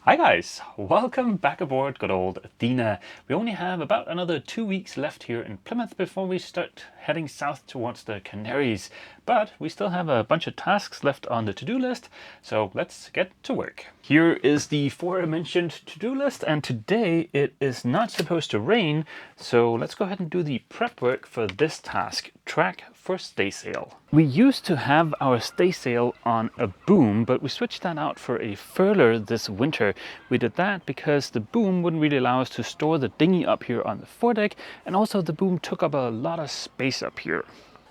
Hi guys, welcome back aboard good old Athena. We only have about another 2 weeks left here in Plymouth before we start heading south towards the Canaries. But we still have a bunch of tasks left on the to-do list, so let's get to work. Here is the aforementioned to-do list, and today it is not supposed to rain, so let's go ahead and do the prep work for this task, track for Staysail. We used to have our Staysail on a boom, but we switched that out for a furler this winter. We did that because the boom wouldn't really allow us to store the dinghy up here on the foredeck, and also the boom took up a lot of space up here.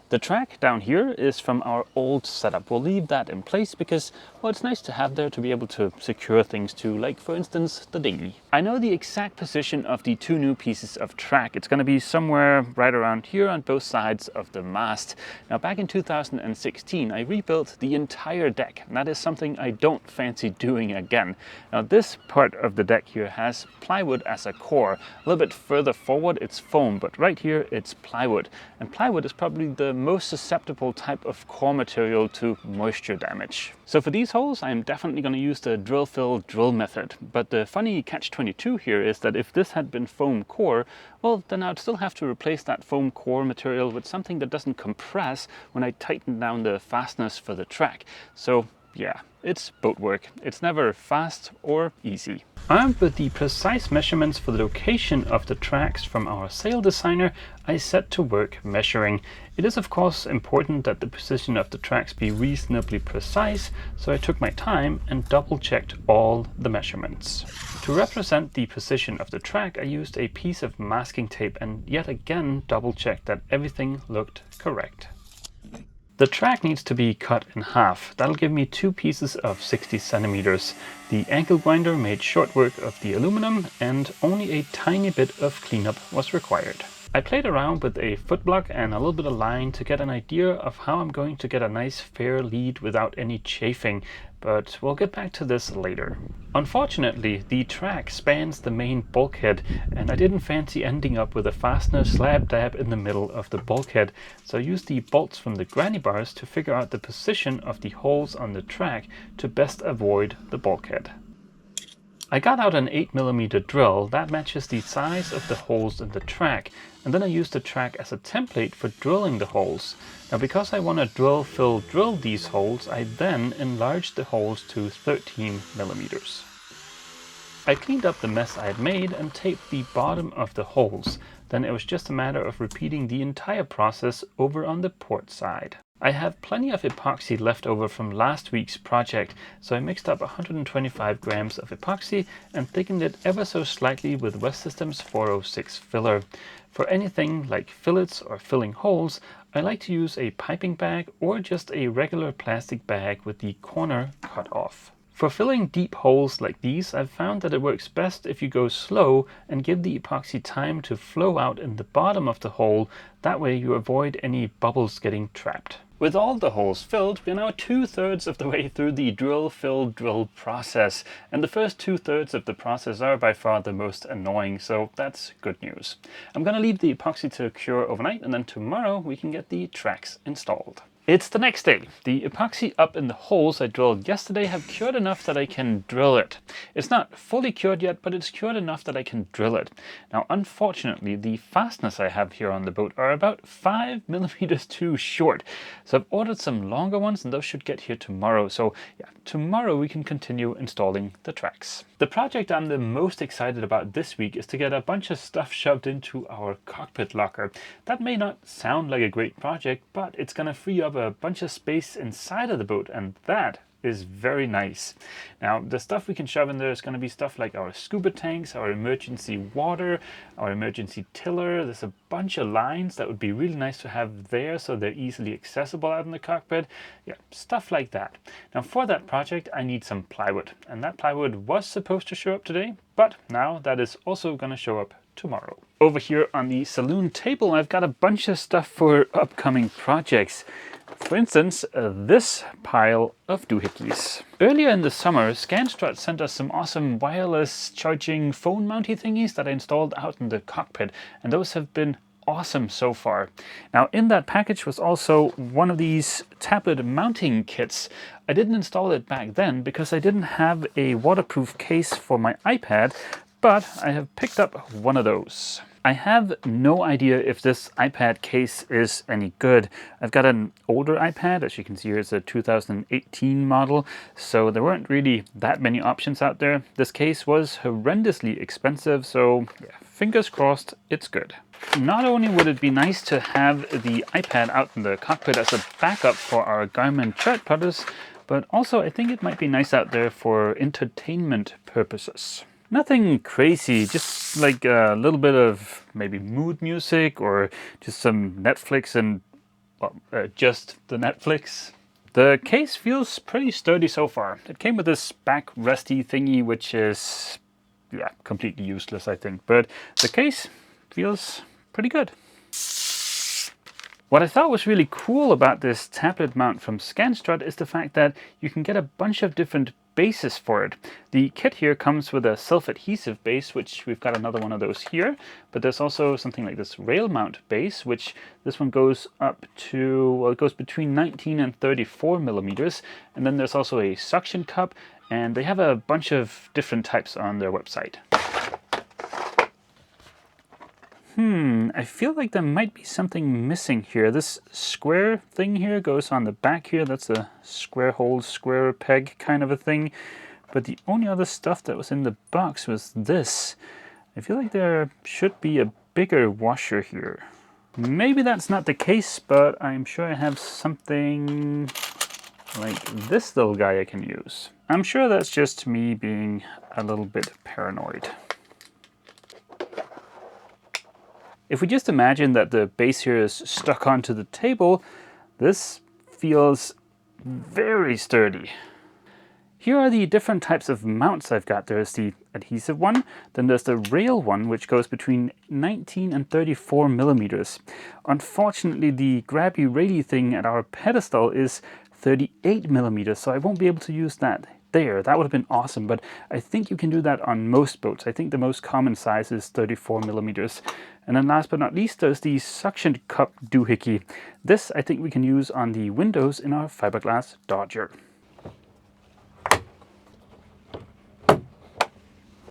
The track down here is from our old setup. We'll leave that in place because, well, it's nice to have there to be able to secure things to, like for instance, the dinghy. I know the exact position of the two new pieces of track. It's going to be somewhere right around here on both sides of the mast. Now, back in 2016, I rebuilt the entire deck, and that is something I don't fancy doing again. Now, this part of the deck here has plywood as a core. A little bit further forward, it's foam, but right here, it's plywood. And plywood is probably the most susceptible type of core material to moisture damage. So for these holes, I'm definitely going to use the drill fill drill method. But the funny catch-22 here is that if this had been foam core, well, then I'd still have to replace that foam core material with something that doesn't compress when I tighten down the fasteners for the track. So yeah, it's boat work. It's never fast or easy. Armed with the precise measurements for the location of the tracks from our sail designer, I set to work measuring. It is of course important that the position of the tracks be reasonably precise, so I took my time and double checked all the measurements. To represent the position of the track, I used a piece of masking tape and yet again double checked that everything looked correct. The track needs to be cut in half. That'll give me two pieces of 60 centimeters. The angle grinder made short work of the aluminum, and only a tiny bit of cleanup was required. I played around with a foot block and a little bit of line to get an idea of how I'm going to get a nice fair lead without any chafing, but we'll get back to this later. Unfortunately, the track spans the main bulkhead, and I didn't fancy ending up with a fastener slab dab in the middle of the bulkhead, so I used the bolts from the granny bars to figure out the position of the holes on the track to best avoid the bulkhead. I got out an 8mm drill that matches the size of the holes in the track, and then I used the track as a template for drilling the holes. Now, because I want to drill these holes, I then enlarged the holes to 13mm. I cleaned up the mess I had made and taped the bottom of the holes. Then it was just a matter of repeating the entire process over on the port side. I have plenty of epoxy left over from last week's project, so I mixed up 125 grams of epoxy and thickened it ever so slightly with West Systems 406 filler. For anything like fillets or filling holes, I like to use a piping bag or just a regular plastic bag with the corner cut off. For filling deep holes like these, I've found that it works best if you go slow and give the epoxy time to flow out in the bottom of the hole. That way you avoid any bubbles getting trapped. With all the holes filled, we're now 2/3 of the way through the drill, fill, drill process. And the first 2/3 of the process are by far the most annoying, so that's good news. I'm going to leave the epoxy to cure overnight, and then tomorrow we can get the tracks installed. It's the next day. The epoxy up in the holes I drilled yesterday have cured enough that I can drill it. It's not fully cured yet, but it's cured enough that I can drill it. Now, unfortunately, the fasteners I have here on the boat are about 5mm too short. So I've ordered some longer ones, and those should get here tomorrow. So yeah, tomorrow we can continue installing the tracks. The project I'm the most excited about this week is to get a bunch of stuff shoved into our cockpit locker. That may not sound like a great project, but it's going to free up a bunch of space inside of the boat, and that is very nice. Now, the stuff we can shove in there is going to be stuff like our scuba tanks, our emergency water, our emergency tiller. There's a bunch of lines that would be really nice to have there so they're easily accessible out in the cockpit. Yeah, stuff like that. Now, for that project, I need some plywood, and that plywood was supposed to show up today, but now that is also going to show up tomorrow. Over here on the saloon table, I've got a bunch of stuff for upcoming projects. For instance, this pile of doohickeys. Earlier in the summer, Scanstrut sent us some awesome wireless charging phone mounty thingies that I installed out in the cockpit, and those have been awesome so far. Now in that package was also one of these tablet mounting kits. I didn't install it back then because I didn't have a waterproof case for my iPad, but I have picked up one of those. I have no idea if this iPad case is any good. I've got an older iPad, as you can see here, it's a 2018 model, so there weren't really that many options out there. This case was horrendously expensive, so yeah, fingers crossed it's good. Not only would it be nice to have the iPad out in the cockpit as a backup for our Garmin chart plotters, but also I think it might be nice out there for entertainment purposes. Nothing crazy, just like a little bit of maybe mood music or just some Netflix and well, just the Netflix. The case feels pretty sturdy so far. It came with this back resty thingy, which is, yeah, completely useless, I think. But the case feels pretty good. What I thought was really cool about this tablet mount from Scanstrut is the fact that you can get a bunch of different bases for it. The kit here comes with a self-adhesive base, which we've got another one of those here, but there's also something like this rail mount base, which this one goes up to, well, it goes between 19 and 34 millimeters, and then there's also a suction cup, and they have a bunch of different types on their website. I feel like there might be something missing here. This square thing here goes on the back here. That's a square hole, square peg kind of a thing. But the only other stuff that was in the box was this. I feel like there should be a bigger washer here. Maybe that's not the case, but I'm sure I have something like this little guy I can use. I'm sure that's just me being a little bit paranoid. If we just imagine that the base here is stuck onto the table, this feels very sturdy. Here are the different types of mounts I've got. There's the adhesive one, then there's the rail one, which goes between 19 and 34 millimeters. Unfortunately, the grabby rady thing at our pedestal is 38 millimeters, so I won't be able to use that there. That would have been awesome, but I think you can do that on most boats. I think the most common size is 34 millimeters. And then last but not least, there's the suction cup doohickey. This I think we can use on the windows in our fiberglass Dodger.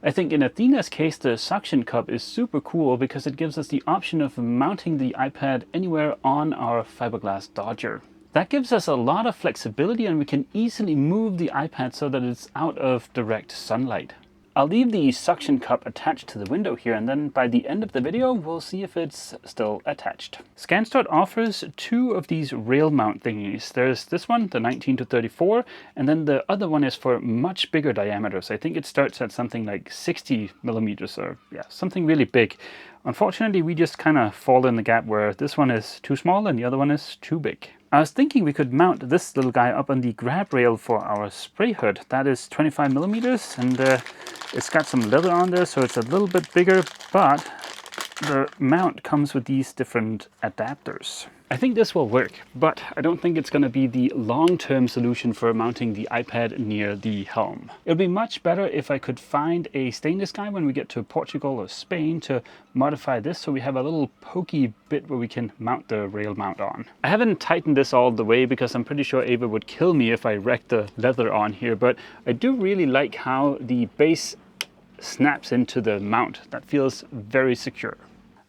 I think in Athena's case, the suction cup is super cool because it gives us the option of mounting the iPad anywhere on our fiberglass Dodger. That gives us a lot of flexibility, and we can easily move the iPad so that it's out of direct sunlight. I'll leave the suction cup attached to the window here, and then by the end of the video we'll see if it's still attached. Scanstrut offers two of these rail mount thingies. There's this one, the 19 to 34, and then the other one is for much bigger diameters. I think it starts at something like 60 millimeters, or yeah, something really big. Unfortunately, we just kind of fall in the gap where this one is too small and the other one is too big. I was thinking we could mount this little guy up on the grab rail for our spray hood. That is 25 millimeters, and it's got some leather on there, so it's a little bit bigger, but the mount comes with these different adapters. I think this will work, but I don't think it's going to be the long-term solution for mounting the iPad near the helm. It would be much better if I could find a stainless guy when we get to Portugal or Spain to modify this so we have a little pokey bit where we can mount the rail mount on. I haven't tightened this all the way because I'm pretty sure Ava would kill me if I wrecked the leather on here, but I do really like how the base snaps into the mount. That feels very secure.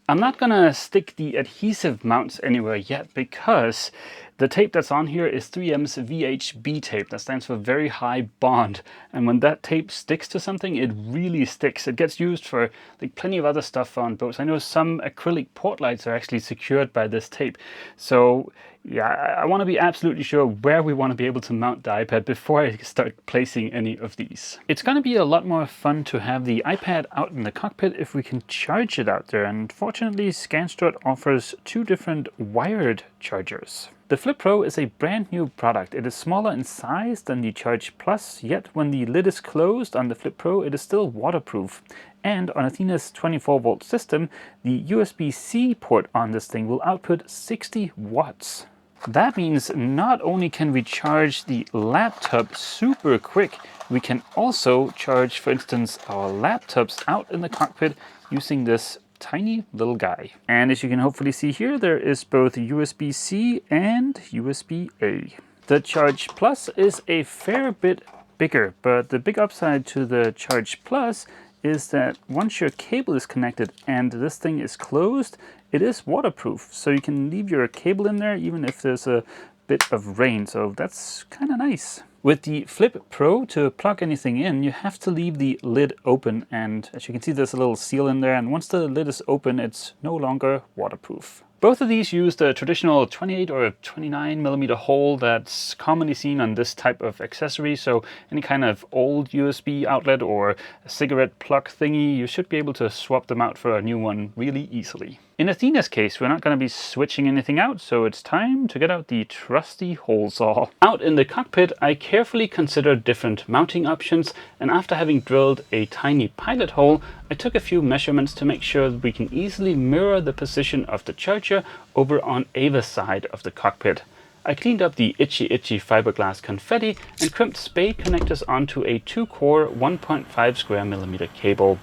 I'm not gonna stick the adhesive mounts anywhere yet because the tape that's on here is 3M's VHB tape. That stands for very high bond. And when that tape sticks to something, it really sticks. It gets used for like plenty of other stuff on boats. I know some acrylic port lights are actually secured by this tape. So yeah, I want to be absolutely sure where we want to be able to mount the iPad before I start placing any of these. It's going to be a lot more fun to have the iPad out in the cockpit if we can charge it out there. And fortunately, Scanstrut offers two different wired chargers. The Flip Pro is a brand new product. It is smaller in size than the Charge Plus, yet when the lid is closed on the Flip Pro, it is still waterproof. And on Athena's 24-volt system, the USB-C port on this thing will output 60 watts. That means not only can we charge the laptop super quick, we can also charge, for instance, our laptops out in the cockpit using this tiny little guy. And as you can hopefully see here, there is both USB-C and USB-A. The Charge Plus is a fair bit bigger, but the big upside to the Charge Plus is that once your cable is connected and this thing is closed, it is waterproof. So you can leave your cable in there even if there's a bit of rain, so that's kind of nice. With the Flip Pro, to plug anything in, you have to leave the lid open, and as you can see there's a little seal in there, and once the lid is open it's no longer waterproof. Both of these use the traditional 28 or 29 millimeter hole that's commonly seen on this type of accessory, so any kind of old USB outlet or a cigarette plug thingy, you should be able to swap them out for a new one really easily. In Athena's case, we're not going to be switching anything out, so it's time to get out the trusty hole saw. Out in the cockpit, I carefully considered different mounting options, and after having drilled a tiny pilot hole, I took a few measurements to make sure that we can easily mirror the position of the charger over on Ava's side of the cockpit. I cleaned up the itchy fiberglass confetti and crimped spade connectors onto a 2-core 1.5 square millimeter cable.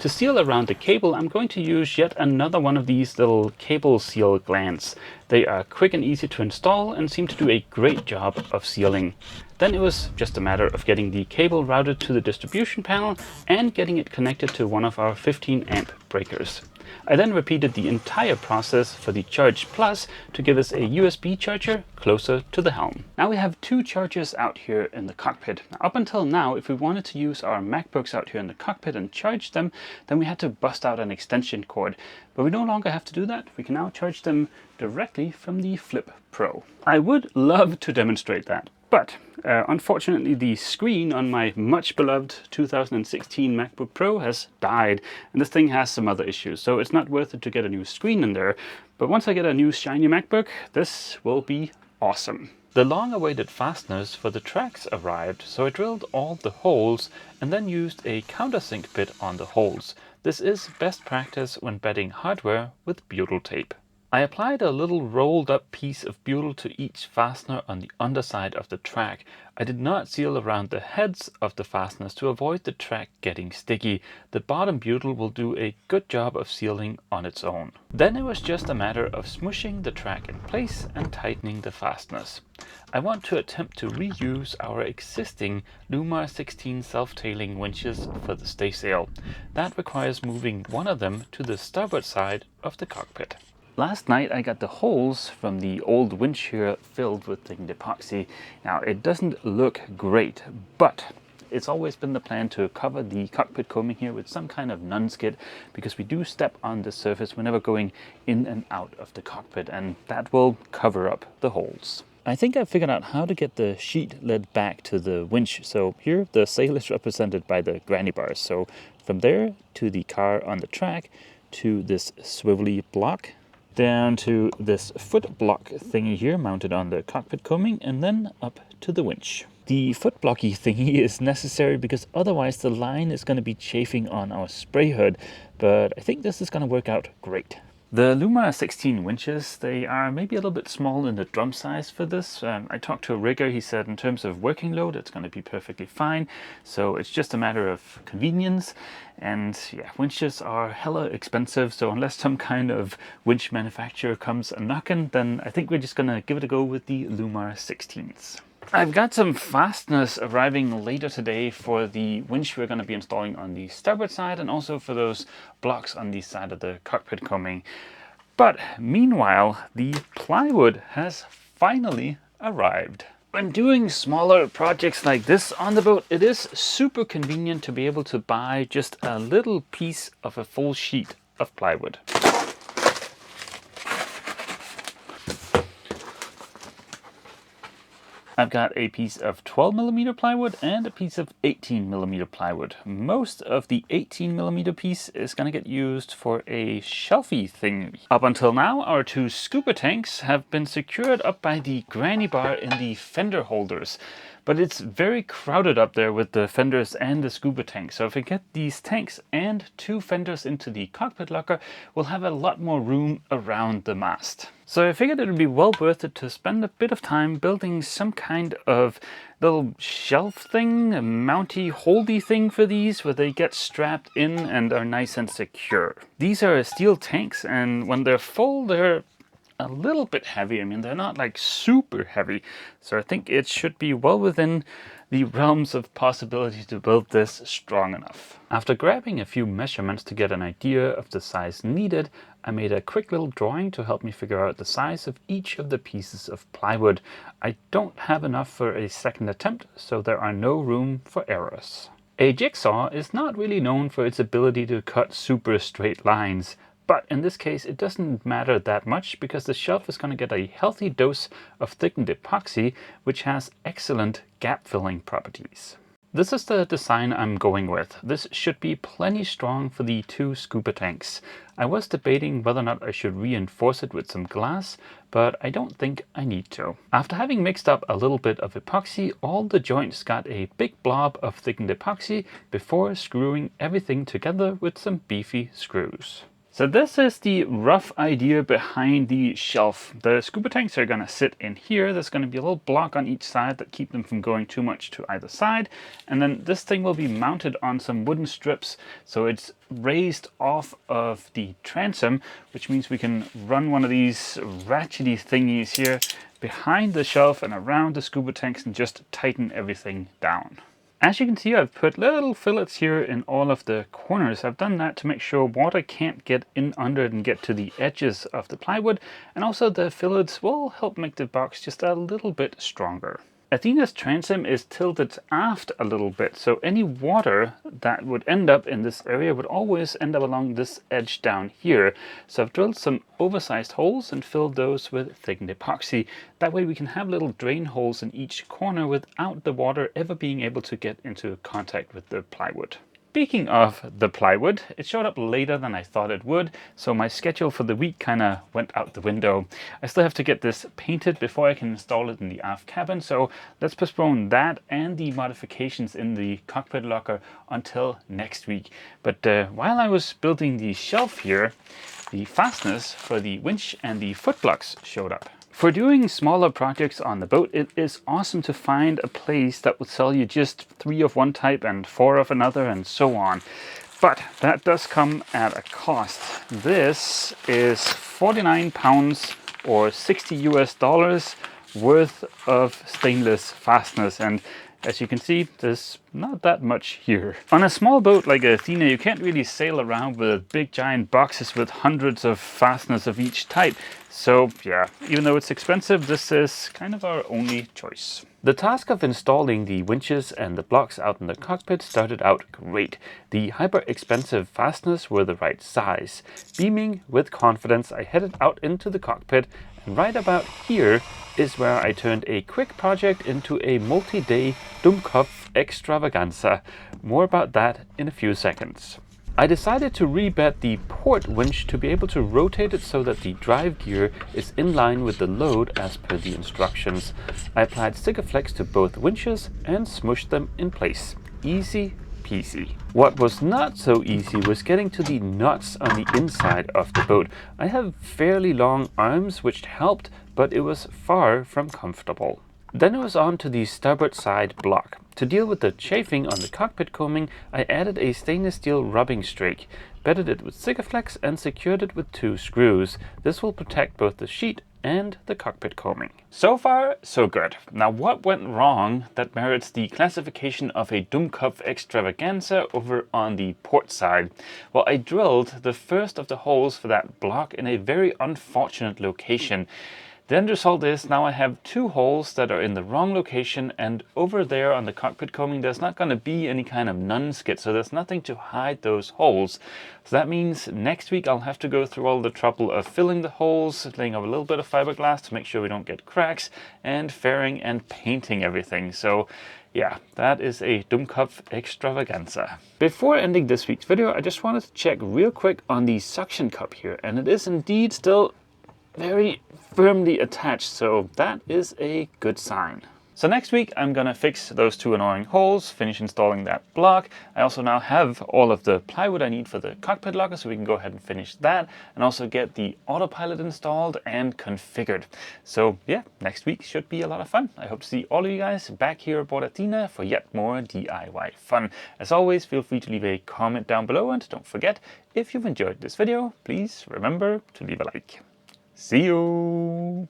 To seal around the cable, I'm going to use yet another one of these little cable seal glands. They are quick and easy to install and seem to do a great job of sealing. Then it was just a matter of getting the cable routed to the distribution panel and getting it connected to one of our 15 amp breakers. I then repeated the entire process for the Charge Plus to give us a USB charger closer to the helm. Now we have 2 chargers out here in the cockpit. Now, up until now, if we wanted to use our MacBooks out here in the cockpit and charge them, then we had to bust out an extension cord. But we no longer have to do that. We can now charge them directly from the Flip Pro. I would love to demonstrate that, but unfortunately the screen on my much beloved 2016 MacBook Pro has died, and this thing has some other issues, so it's not worth it to get a new screen in there. But once I get a new shiny MacBook, this will be awesome. The long-awaited fasteners for the tracks arrived, so I drilled all the holes and then used a countersink bit on the holes. This is best practice when bedding hardware with butyl tape. I applied a little rolled up piece of butyl to each fastener on the underside of the track. I did not seal around the heads of the fasteners to avoid the track getting sticky. The bottom butyl will do a good job of sealing on its own. Then it was just a matter of smushing the track in place and tightening the fasteners. I want to attempt to reuse our existing Lumar 16 self-tailing winches for the Staysail. That requires moving one of them to the starboard side of the cockpit. Last night I got the holes from the old winch here filled with thickened epoxy. Now it doesn't look great, but it's always been the plan to cover the cockpit coaming here with some kind of non-skid, because we do step on the surface whenever going in and out of the cockpit, and that will cover up the holes. I think I figured out how to get the sheet led back to the winch. So here the sail is represented by the granny bars. So from there to the car on the track, to this swivelly block, down to this foot block thingy here mounted on the cockpit coaming, and then up to the winch. The foot blocky thingy is necessary because otherwise the line is going to be chafing on our spray hood, but I think this is going to work out great. The Lumar 16 winches, they are maybe a little bit small in the drum size for this. I talked to a rigger, he said in terms of working load it's going to be perfectly fine, so it's just a matter of convenience. And yeah, winches are hella expensive, so unless some kind of winch manufacturer comes a-knocking, then I think we're just going to give it a go with the Lumar 16s. I've got some fasteners arriving later today for the winch we're going to be installing on the starboard side, and also for those blocks on the side of the cockpit coaming. But meanwhile, the plywood has finally arrived. When doing smaller projects like this on the boat, it is super convenient to be able to buy just a little piece of a full sheet of plywood. I've got a piece of 12mm plywood and a piece of 18mm plywood. Most of the 18mm piece is going to get used for a shelfie thing. Up until now, our 2 scuba tanks have been secured up by the granny bar in the fender holders. but it's very crowded up there with the fenders and the scuba tank. So if I get these tanks and 2 fenders into the cockpit locker, we'll have a lot more room around the mast. So I figured it would be well worth it to spend a bit of time building some kind of little shelf thing, a mounty holdy thing for these, where they get strapped in and are nice and secure. These are steel tanks, and when they're full, they're a little bit heavy. I mean, they're not like super heavy. So I think it should be well within the realms of possibility to build this strong enough. After grabbing a few measurements to get an idea of the size needed, I made a quick little drawing to help me figure out the size of each of the pieces of plywood. I don't have enough for a second attempt, so there are no room for errors. A jigsaw is not really known for its ability to cut super straight lines, but in this case it doesn't matter that much because the shelf is going to get a healthy dose of thickened epoxy, which has excellent gap filling properties. This is the design I'm going with. This should be plenty strong for the 2 scuba tanks. I was debating whether or not I should reinforce it with some glass, but I don't think I need to. After having mixed up a little bit of epoxy, all the joints got a big blob of thickened epoxy before screwing everything together with some beefy screws. So this is the rough idea behind the shelf. The scuba tanks are going to sit in here. There's going to be a little block on each side that keep them from going too much to either side. And then this thing will be mounted on some wooden strips. So it's raised off of the transom, which means we can run one of these ratchety thingies here behind the shelf and around the scuba tanks and just tighten everything down. As you can see, I've put little fillets here in all of the corners. I've done that to make sure water can't get in under it and get to the edges of the plywood. And also the fillets will help make the box just a little bit stronger. Athena's transom is tilted aft a little bit, so any water that would end up in this area would always end up along this edge down here. So I've drilled some oversized holes and filled those with thickened epoxy. That way we can have little drain holes in each corner without the water ever being able to get into contact with the plywood. Speaking of the plywood, it showed up later than I thought it would, so my schedule for the week kind of went out the window. I still have to get this painted before I can install it in the aft cabin, so let's postpone that and the modifications in the cockpit locker until next week. But while I was building the shelf here, the fasteners for the winch and the foot blocks showed up. For doing smaller projects on the boat, it is awesome to find a place that will sell you just 3 of one type and 4 of another and so on. But that does come at a cost. This is 49 pounds or $60 worth of stainless fasteners, and as you can see, there's not that much here. On a small boat like Athena, you can't really sail around with big giant boxes with hundreds of fasteners of each type. So yeah, even though it's expensive, this is kind of our only choice. The task of installing the winches and the blocks out in the cockpit started out great. The hyper expensive fasteners were the right size. Beaming with confidence, I headed out into the cockpit, and right about here is where I turned a quick project into a multi-day Dummkopf extravaganza. More about that in a few seconds. I decided to rebed the port winch to be able to rotate it so that the drive gear is in line with the load as per the instructions. I applied Sikaflex to both winches and smushed them in place. Easy peasy. What was not so easy was getting to the nuts on the inside of the boat. I have fairly long arms, which helped, but it was far from comfortable. Then it was on to the starboard side block. To deal with the chafing on the cockpit coaming, I added a stainless steel rubbing strake, bedded it with Sikaflex and secured it with 2 screws. This will protect both the sheet and the cockpit coaming. So far, so good. Now what went wrong that merits the classification of a Dummkopf extravaganza over on the port side? Well, I drilled the first of the holes for that block in a very unfortunate location. The end result is now I have 2 holes that are in the wrong location, and over there on the cockpit coaming there's not going to be any kind of nun-skid, so there's nothing to hide those holes. So that means next week I'll have to go through all the trouble of filling the holes, laying over a little bit of fiberglass to make sure we don't get cracks, and fairing and painting everything. So yeah, that is a Dummkopf extravaganza. Before ending this week's video, I just wanted to check real quick on the suction cup here, and it is indeed still very firmly attached, so that is a good sign. So next week I'm gonna fix those 2 annoying holes, finish installing that block. I also now have all of the plywood I need for the cockpit locker, so we can go ahead and finish that, and also get the autopilot installed and configured. So yeah, next week should be a lot of fun. I hope to see all of you guys back here aboard Athena for yet more DIY fun. As always, feel free to leave a comment down below, and don't forget, if you've enjoyed this video, please remember to leave a like. See you!